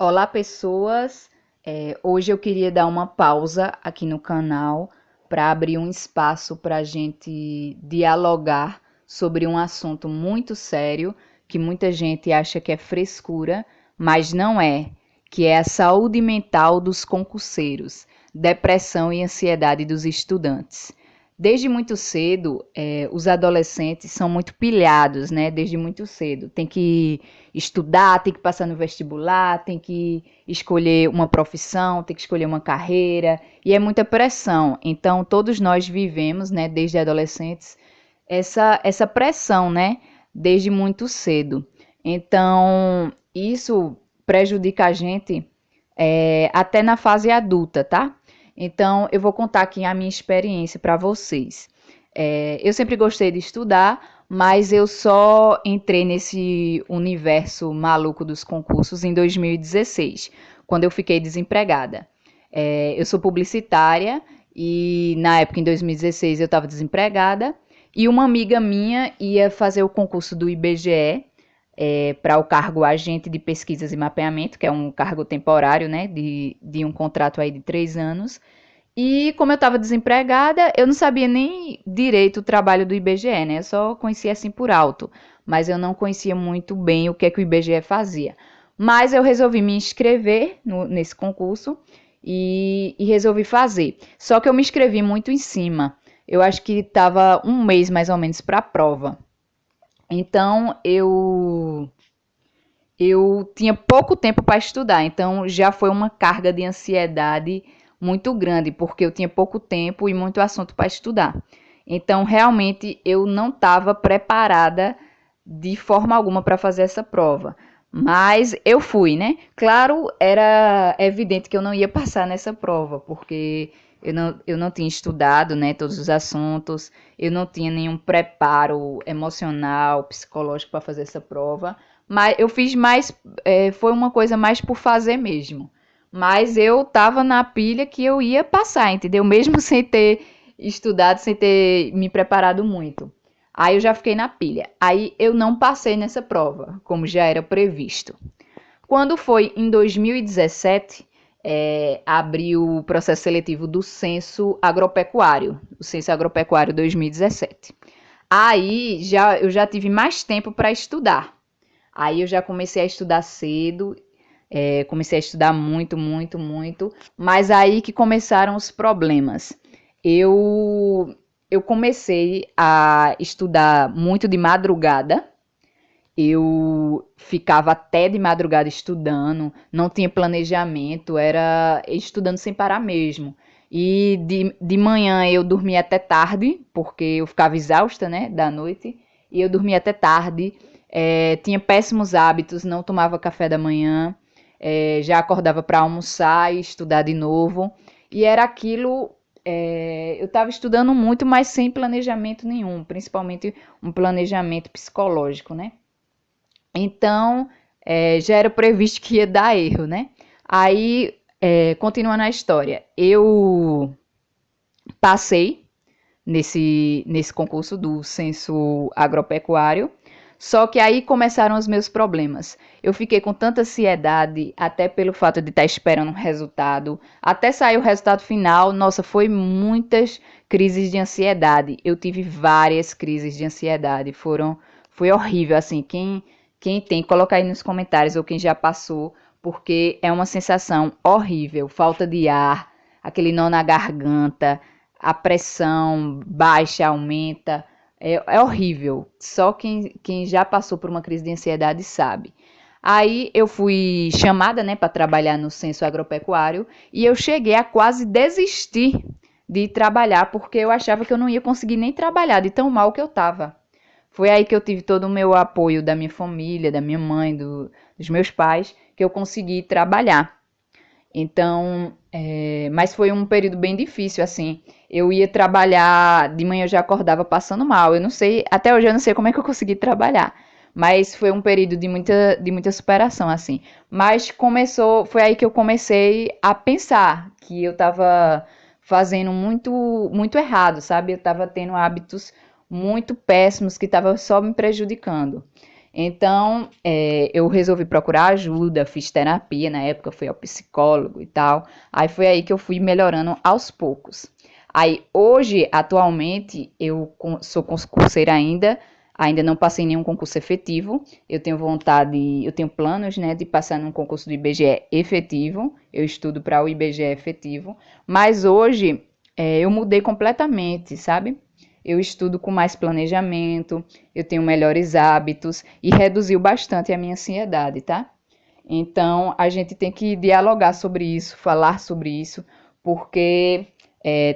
Olá, pessoas! Hoje eu queria dar uma pausa aqui no canal para abrir um espaço para a gente dialogar sobre um assunto muito sério que muita gente acha que é frescura, mas não é, que é a saúde mental dos concurseiros, depressão e ansiedade dos estudantes. Desde muito cedo, os adolescentes são muito pilhados, né? Desde muito cedo. Tem que estudar, tem que passar no vestibular, tem que escolher uma profissão, tem que escolher uma carreira, e é muita pressão. Então, todos nós vivemos, né, desde adolescentes, essa pressão, né, desde muito cedo. Então, isso prejudica a gente até na fase adulta, tá? Então, eu vou contar aqui a minha experiência para vocês. Eu sempre gostei de estudar, mas eu só entrei nesse universo maluco dos concursos em 2016, quando eu fiquei desempregada. Eu sou publicitária e na época, em 2016, eu estava desempregada e uma amiga minha ia fazer o concurso do IBGE para o cargo agente de pesquisas e mapeamento, que é um cargo temporário, né, de um contrato aí de 3 anos. E como eu estava desempregada, eu não sabia nem direito o trabalho do IBGE, né? Eu só conhecia assim por alto, mas eu não conhecia muito bem o que é que o IBGE fazia. Mas eu resolvi me inscrever nesse concurso e resolvi fazer. Só que eu me inscrevi muito em cima. Eu acho que estava um mês mais ou menos para a prova. Então eu tinha pouco tempo para estudar, então já foi uma carga de ansiedade muito grande, porque eu tinha pouco tempo e muito assunto para estudar. Então, realmente, eu não estava preparada de forma alguma para fazer essa prova. Mas eu fui, né? Claro, era evidente que eu não ia passar nessa prova, porque eu não tinha estudado, né, todos os assuntos, eu não tinha nenhum preparo emocional, psicológico para fazer essa prova. Mas eu fiz mais, foi uma coisa mais por fazer mesmo. Mas eu tava na pilha que eu ia passar, entendeu? Mesmo sem ter estudado, sem ter me preparado muito. Aí eu já fiquei na pilha. Aí eu não passei nessa prova, como já era previsto. Quando foi em 2017, abriu o processo seletivo do Censo Agropecuário, o Censo Agropecuário 2017. Aí eu já tive mais tempo para estudar. Aí eu já comecei a estudar cedo, comecei a estudar muito, muito, muito, mas aí que começaram os problemas. Eu comecei a estudar muito de madrugada, eu ficava até de madrugada estudando, não tinha planejamento, era estudando sem parar mesmo. E de manhã eu dormia até tarde, porque eu ficava exausta, né, da noite, e eu dormia até tarde. Tinha péssimos hábitos, não tomava café da manhã, já acordava para almoçar e estudar de novo. E era aquilo. Eu estava estudando muito, mas sem planejamento nenhum, principalmente um planejamento psicológico, né? Então, já era previsto que ia dar erro, né? Aí, continuando a história, eu passei nesse concurso do censo agropecuário, só que aí começaram os meus problemas. Eu fiquei com tanta ansiedade, até pelo fato de estar esperando um resultado, até sair o resultado final, nossa, foi muitas crises de ansiedade. Eu tive várias crises de ansiedade, foi horrível, assim, quem tem, coloca aí nos comentários, ou quem já passou, porque é uma sensação horrível, falta de ar, aquele nó na garganta, a pressão baixa, aumenta, é horrível. Só quem já passou por uma crise de ansiedade sabe. Aí eu fui chamada, né, para trabalhar no censo agropecuário e eu cheguei a quase desistir de trabalhar porque eu achava que eu não ia conseguir nem trabalhar de tão mal que eu estava. Foi aí que eu tive todo o meu apoio da minha família, da minha mãe, dos meus pais, que eu consegui trabalhar. Então, mas foi um período bem difícil, assim. Eu ia trabalhar, de manhã eu já acordava passando mal. Eu não sei, até hoje eu não sei como é que eu consegui trabalhar. Mas foi um período de muita superação, assim. Mas foi aí que eu comecei a pensar que eu estava fazendo muito, muito errado, sabe? Eu estava tendo hábitos muito péssimos que estavam só me prejudicando. Então, eu resolvi procurar ajuda, fiz terapia, na época fui ao psicólogo e tal. Aí foi aí que eu fui melhorando aos poucos. Aí hoje, atualmente, sou concurseira ainda não passei em nenhum concurso efetivo. Eu tenho vontade, eu tenho planos, né, de passar num concurso do IBGE efetivo. Eu estudo para o IBGE efetivo, mas hoje eu mudei completamente, sabe? Eu estudo com mais planejamento, eu tenho melhores hábitos e reduziu bastante a minha ansiedade, tá? Então, a gente tem que dialogar sobre isso, falar sobre isso, porque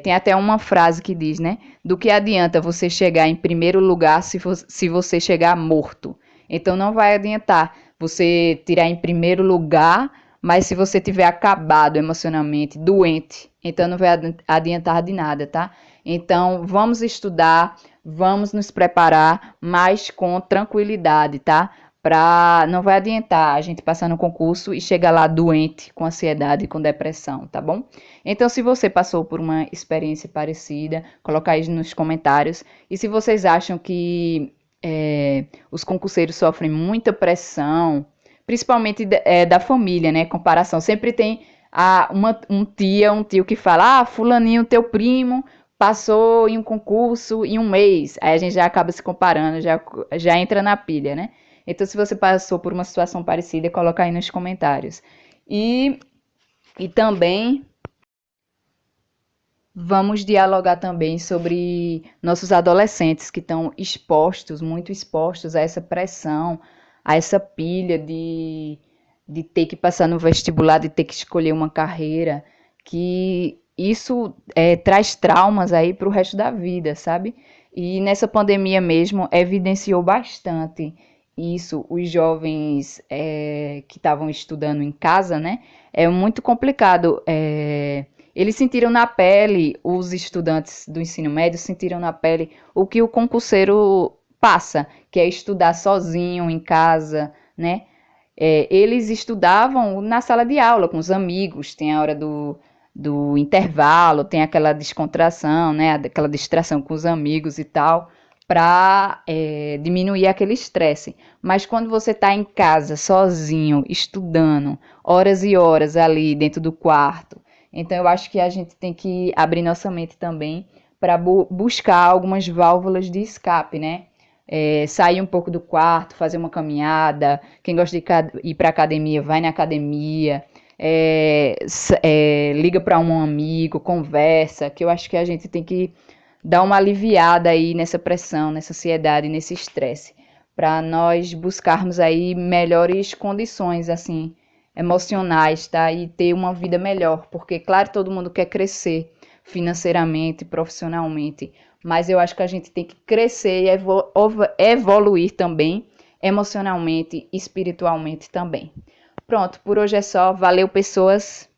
tem até uma frase que diz, né? Do que adianta você chegar em primeiro lugar se você chegar morto? Então, não vai adiantar você tirar em primeiro lugar, mas se você tiver acabado emocionalmente, doente, então não vai adiantar de nada, tá? Então, vamos estudar, vamos nos preparar, mas com tranquilidade, tá? Não vai adiantar a gente passar no concurso e chegar lá doente, com ansiedade e com depressão, tá bom? Então, se você passou por uma experiência parecida, coloca aí nos comentários. E se vocês acham que os concurseiros sofrem muita pressão, principalmente da família, né? Comparação. Sempre tem um tio que fala: ah, fulaninho, teu primo passou em um concurso em um mês. Aí a gente já acaba se comparando, já entra na pilha, né? Então, se você passou por uma situação parecida, coloca aí nos comentários. E, e também vamos dialogar também sobre nossos adolescentes que estão expostos, muito expostos a essa pressão, a essa pilha de ter que passar no vestibular, de ter que escolher uma carreira, que isso traz traumas aí para o resto da vida, sabe? E nessa pandemia mesmo evidenciou bastante isso, os jovens que estavam estudando em casa, né? É muito complicado. Eles sentiram na pele, os estudantes do ensino médio sentiram na pele o que o concurseiro passa, que é estudar sozinho em casa, né? Eles estudavam na sala de aula com os amigos, tem a hora do intervalo, tem aquela descontração, né? Aquela distração com os amigos e tal, para diminuir aquele estresse. Mas quando você está em casa, sozinho, estudando, horas e horas ali dentro do quarto, então eu acho que a gente tem que abrir nossa mente também para buscar algumas válvulas de escape, né? Sair um pouco do quarto, fazer uma caminhada. Quem gosta de ir para academia, vai na academia. Liga para um amigo, conversa, que eu acho que a gente tem que dar uma aliviada aí nessa pressão, nessa ansiedade, nesse estresse, para nós buscarmos aí melhores condições, assim, emocionais, tá? E ter uma vida melhor, porque, claro, todo mundo quer crescer financeiramente, profissionalmente, mas eu acho que a gente tem que crescer e evoluir também, emocionalmente, espiritualmente também. Pronto, por hoje é só. Valeu, pessoas!